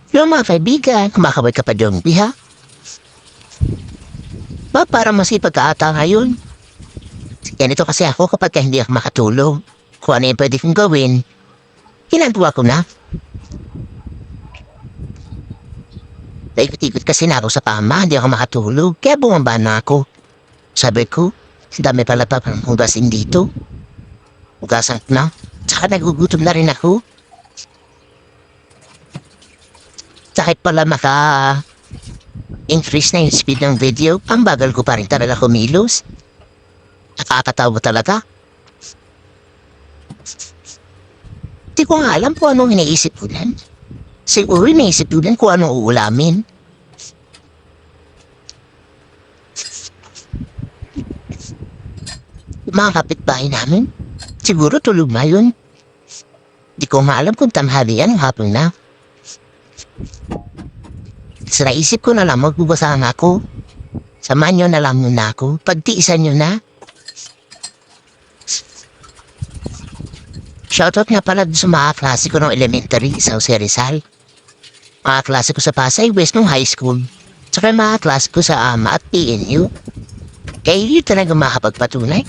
Yung mga kaibigan, kumakaway ka pa dong, ha? Ba, parang masipag ka ata ngayon. Ganito kasi ako kapag hindi ako makatulog. Kung ano yung pwede kong gawin, ginagawa ko na. Naikot-ikot kasi na ako sa kama, hindi ako makatulog, kaya bumaba na ako. Sabi ko, dami pala pa pang hugasin dito. Hugasan ko na, tsaka nagugutom na rin ako. Kahit pala increase na yung speed ng video, ang bagal ko pa rin talaga kumilos. Nakakatawa talaga. Di ko nga alam kung anong iniisip ko lang. Siguro iniisip ko lang kung anong uulamin. Yung mga kapitbahay namin, siguro tulog na yun. Di ko nga alam kung tanghalian o hapon na. Sa naisip ko na lang magbubasahan ako. Samahan nyo na lang muna ako. Pagtiisan nyo na. Shoutout nga pala sa mga klase ko ng elementary sa Jose Rizal. Mga klase ko sa Pasay West nung high school. Tsaka mga klase ko sa AMA at PNU. Kaya yun talaga makapagpatunay.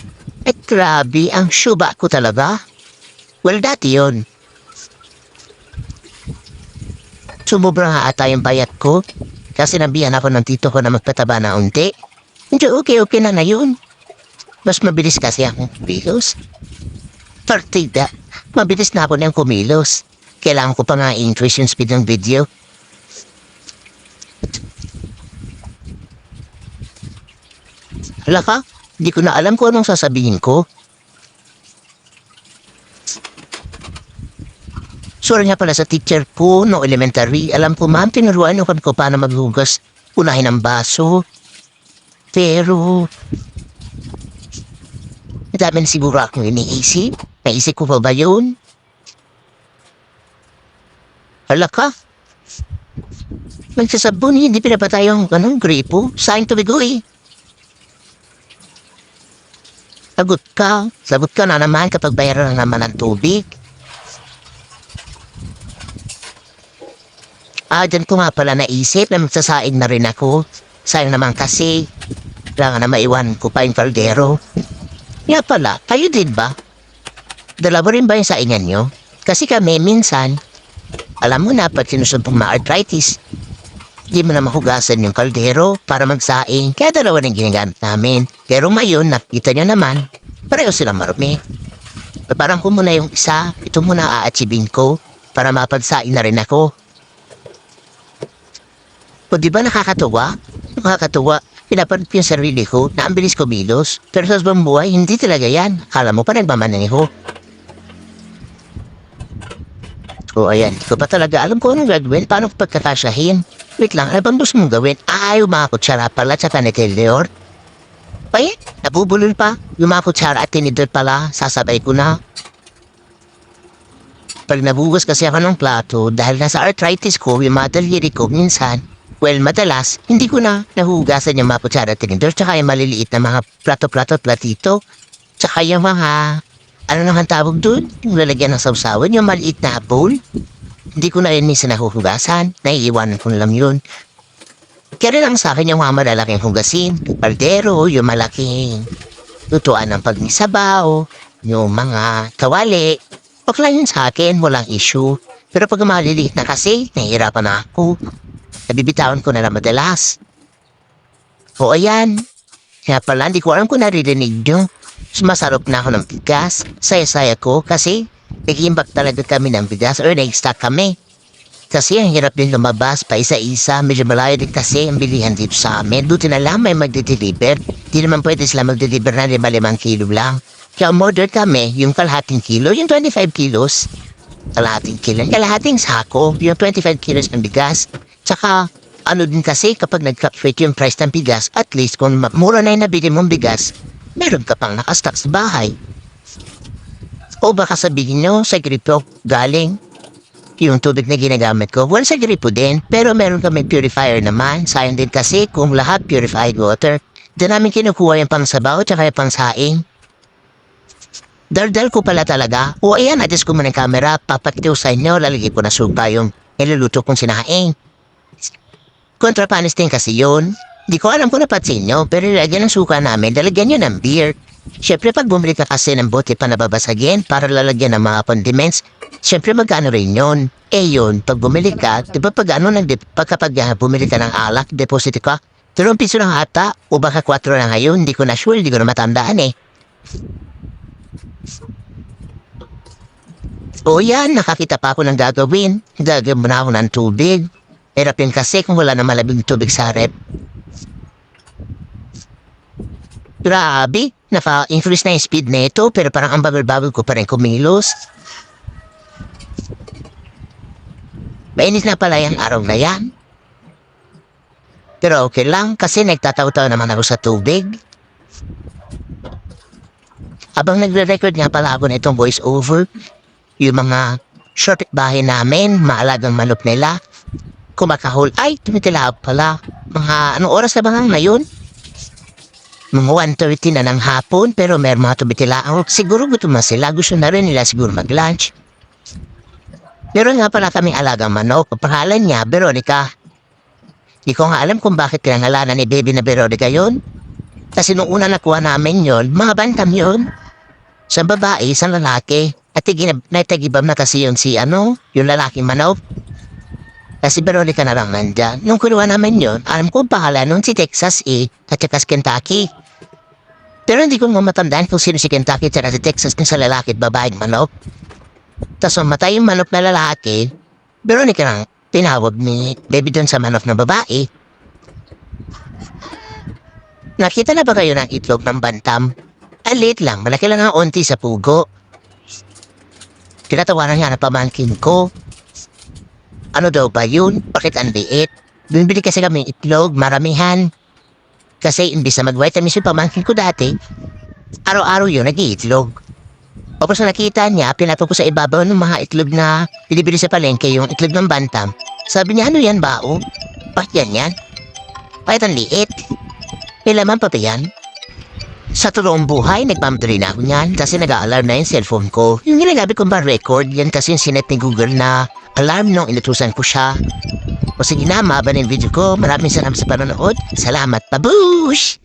At grabe, ang syuba ko talaga. Well, dati yun. Sumubra nga ata yung bayat ko. Kasi nabihan ako ng tito ko na magpataba na unti. Hindi, okay na na yun. Mas mabilis kasi akong kumilos. Partida, mabilis na ako niyang kumilos. Kailangan ko pa nga increase yung speed ng video. Hala ka, hindi ko na alam kung anong sasabihin ko. Sorry nga pala sa teacher ko no elementary. Alam ko ma'am, tinuruan ko paano maghugas. Unahin ang baso. Pero madami na siguro akong iniisip. Naisip ko pa ba yun? Hala ka. Magsasabon, hindi pinapatay yung gripo. Sayang tubigo eh. Sagot ka na naman kapag bayaran na naman ang tubig. Dyan ko nga pala naisip na magsasaing na rin ako. Sayang naman kasi, kailangan na maiwan ko pa yung kaldero. Nga pala, kayo din ba? Dalawa rin ba yung saingan nyo? Kasi kami minsan, alam mo na pag sinusumpong ma-arthritis, hindi mo na mahugasan yung kaldero para magsaing, kaya dalawa rin ginagamit namin. Pero ngayon, nakita nyo naman, pareho silang marumi. Parang ko muna yung isa, ito muna aatsibin ko para mapagsaing na rin ako. O di ba nakakatuwa? Nakakatuwa. Pinapanit ko yung sarili ko na ang bilis kumilos. Pero sa sabang buhay, hindi talaga yan. Akala mo pa nagmamaneho. O ayan, di ko pa talaga alam kung anong gagawin. Paano ko pagkakasyahin? Wait lang, ano bang gusto mong gawin? Yung mga kutsara pala at tinidor. Ay, nabubulol pa. Yung mga kutsara at tinidor pala, sasabay ko na. Pag nabugas kasi ako ng plato, dahil nasa arthritis ko, yung mga daliri ko minsan, madalas, hindi ko na nahugasan yung mga kutsara at tinidor, tsaka yung maliliit na mga plato-plato at platito, tsaka yung mga, ano naman tawag doon? Yung lalagyan ng sawsawan, yung maliit na bowl. Hindi ko na yun minsan nahuhugasan, naiiwanan ko na lang yun. Kaya lang sa akin yung mga malalaking hugasin, kaldero, yung malaking lutuan ng pagnisabaw, yung mga kawali. Okay lang yun sa akin, walang issue. Pero pag maliliit na kasi, nahihirapan na ako. Nabibitawan ko na lang madalas. O ayan. Kaya pala, hindi ko alam kung naririnig nyo. Sumasarap na ako ng bigas. Saya-saya ko kasi nag-iimbak talaga kami ng bigas or nag-stock kami. Kasi ang hirap din lumabas pa isa-isa. Medyo malayo din kasi ang bilihan dito sa amin. Buti na lang may magde-deliver. Di naman pwede sila magde-deliver na 5 kilo lang. Kaya umorder kami yung kalahating kilo, yung 25 kilos. Kalahating sako, yung 25 kilos ng bigas. Tsaka, ano din kasi kapag nag-fluctuate yung price ng bigas, at least kung mura na yung nabili mong bigas, meron ka pang nakastock sa bahay. O baka sabihin nyo, sa gripo galing yung tubig na ginagamit ko. Well, sa gripo din, pero meron kami purifier naman. Sayang din kasi kung lahat purified water, doon namin kinukuha yung pangsabaw tsaka yung pangsaing. Daldal ko pala talaga. O ayan, adjust ko muna yung camera, papakita ko sa inyo, lalagay ko na suka yung Iluluto kong sinaing. Contrapanis din kasi yun. Di ko alam kung napansin nyo, pero ilagyan ng suka namin, dalagyan nyo ng beer. Siyempre, pag bumili ka kasi ng bote pa nababasagin para lalagyan ng mga condiments, siyempre magkano rin yun. Yun, pag bumili ka, di ba pagkapag bumili ka ng alak, deposit ka, 3 piso lang ata, o baka 4 na ngayon, di ko na sure, di ko na matandaan eh. O yan, nakakita pa ako ng gagawin. Gagawin mo na ako ng tubig. Hirap yun kasi kung wala na malamig tubig sa rep. Grabe, naka-increase na yung speed na ito, pero parang ang bagal-bagal ko pa rin kumilos. Mainit na pala yung araw na yan. Pero okay lang, kasi nagtataw-taw naman ako sa tubig. Habang nagre-record nga pala ako na itong voice over, yung mga short bahay namin, maalagang manok nila, kumakahol, ay, tumitilahap pala. Mga, anong oras na ba nga ngayon? Mga 1:30 na ng hapon, pero may mga tumitilaan. Siguro gutom na sila, gusto na rin nila siguro mag-lunch. Meron nga pala kaming alagang manok, pangalan niya, Veronica. Di ko nga alam kung bakit pinangalanan ni baby na Veronica yun. Kasi nung una nakuha namin yun, mga bantam yun. Sa babae, sa lalaki. At natagibam na kasi yun si yung lalaking manok. Kasi Veronica na lang nandyan. Nung kunuha namin yun, alam ko ang pangalan nun si Texas at saka si Kentucky. Pero hindi ko nga matandaan kung sino si Kentucky at si Texas kung sa lalaki at babaeng manok. Tapos mamatay yung manok na lalaki, Veronica lang tinawag ni baby dun sa manok na babae. Nakita na ba kayo ng itlog ng bantam? Alit lang, malaki lang ang onti sa pugo. Tinatawanan nga na pamangkin ko. Ano daw ba yun? Bakit ang liit? Bumibili kasi kami itlog, maramihan. Kasi imbis na mag-vitamins yung pamangkin ko dati, araw-araw yun nag-iitlog. Tapos na nakita niya, pinatong ko sa ibabaw ng mga itlog na binibili sa palengke yung itlog ng bantam. Sabi niya, ano yan ba o? Bakit yan? Bakit ang liit? May laman pa ba yan? Sa totoong buhay, nagmamadali na ako niyan kasi nag-a-alarm na yung cellphone ko. Yung ginagabi kong ba record, yan kasi yung sinet ni Google na alarm nung inutusan ko siya. O sige na, mahaba na yung video ko. Maraming salamat sa panonood. Salamat, babush!